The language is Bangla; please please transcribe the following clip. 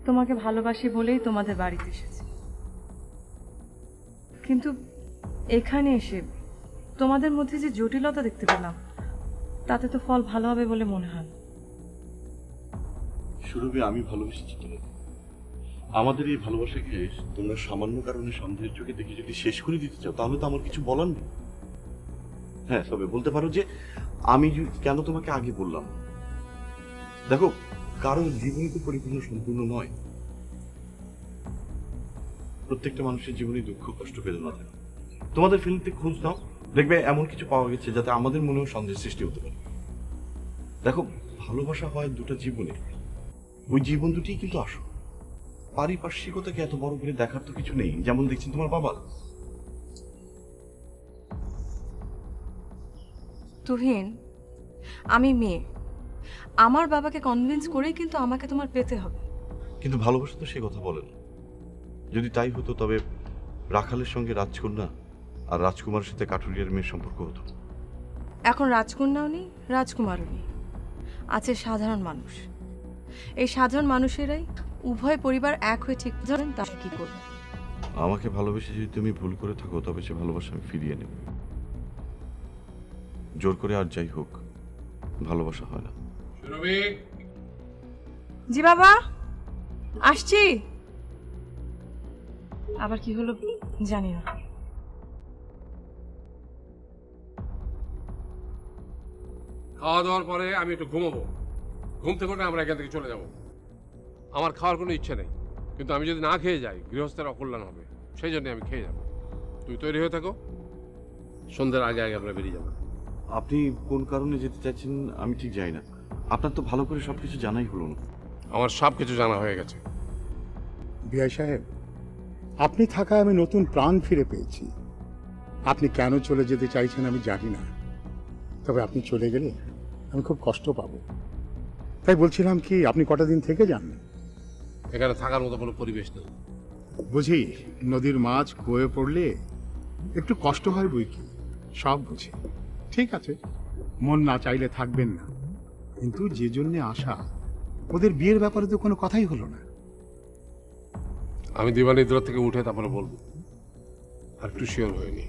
তোমাকে ভালোবাসি বলেই তোমাদের বাড়িতে এসেছি, কিন্তু এখানে এসে তোমাদের মধ্যে যে জটিলতা দেখতে পেলাম তাতে তো ফল ভালো হবে বলে মনে হয়। সুরভি, আমি ভালোবেসেছি তোমাকে। আমাদের এই ভালোবাসাকে তোমরা সামান্য কারণে সন্দেহের চোখে দেখে যদি শেষ করে দিতে চাও তাহলে তো আমার কিছু বলার নেই। হ্যাঁ, তবে বলতে পারো যে আমি কেন তোমাকে আগে বললাম। দেখো, কারোর জীবনই তো পরিপূর্ণ সম্পূর্ণ নয়। প্রত্যেকটা মানুষের জীবনে দুঃখ কষ্ট বেদনা থাকে। তোমাদের ফ্যামিলিতে খোঁজ নাও, দেখবে এমন কিছু পাওয়া গেছে যাতে আমাদের মনেও সন্দেহের সৃষ্টি হতে পারে। দেখো, ভালোবাসা হয় দুটো জীবনে, ওই জীবন দুটি কিন্তু আসো। পারিপার্শ্বিকতাকে এত বড় করে দেখার তো কিছু নেই। যেমন দেখছেন তোমার বাবা। তুহিন, আমি মেয়ে, আমার বাবাকে কনভিন্স করেই কিন্তু আমাকে তোমার পেতে হবে। কিন্তু ভালোবাসা তো সে কথা বলে না। যদি তাই হতো তবে রাখালের সঙ্গে রাজকন্যা আর রাজকুমারের সাথে কাঠুরিয়ার মেয়ের সম্পর্ক হতো। এখন রাজকন্যাও নেই, রাজকুমারও নেই, আছে সাধারণ মানুষ। এই সাধারণ মানুষেরাই উভয় পরিবার এক হয়ে ঠিক ধরেন তারা কি করবে। আমাকে ভালোবেসে যদি তুমি ভুল করে থাকো তবে সে ভালোবাসা আমি ফিরিয়ে নেব। জোর করে আর যাই হোক, ভালোবাসা হয় না। জি বাবা, আসছি। আবার কি হলো জানি না। খাওয়া দাওয়ার পরে আমি একটু ঘুমাবো। ঘুম থেকে উঠে আমরা এখান থেকে চলে যাব। আমার খাওয়ার কোনো ইচ্ছে নেই, কিন্তু আমি যদি না খেয়ে যাই গৃহস্থের অকল্যাণ হবে, সেই জন্য আমি খেয়ে যাব। তুই তৈরি হয়ে থাকো, সন্ধ্যার আগে আগে আমরা বেরিয়ে যাবো। আপনি কোন কারণে যেতে চাইছেন আমি ঠিক জানি না। আপনার তো ভালো করে সবকিছু জানাই হলো না। আমার সব কিছু জানা হয়ে গেছে। বিআই সাহেব, আপনি থাকায় আমি নতুন প্রাণ ফিরে পেয়েছি। আপনি কেন চলে যেতে চাইছেন আমি জানি না, তবে আপনি চলে গেলে আমি খুব কষ্ট পাবো। তাই বলছিলাম কি, আপনি কটা দিন থেকে যান। এখানে থাকার মতো কোনো পরিবেশ নেই। বুঝি নদীর মাছ কুয়োয় পড়লে একটু কষ্ট হয় বই কি, সব বুঝি। ঠিক আছে, মন না চাইলে থাকবেন না, কিন্তু যে জন্যে আসা, ওদের বিয়ের ব্যাপারে তো কোনো কথাই হলো না। আমি দিবানিদ্রা থেকে উঠে তারপরে বলবো, আর একটু শিওর হয়নি।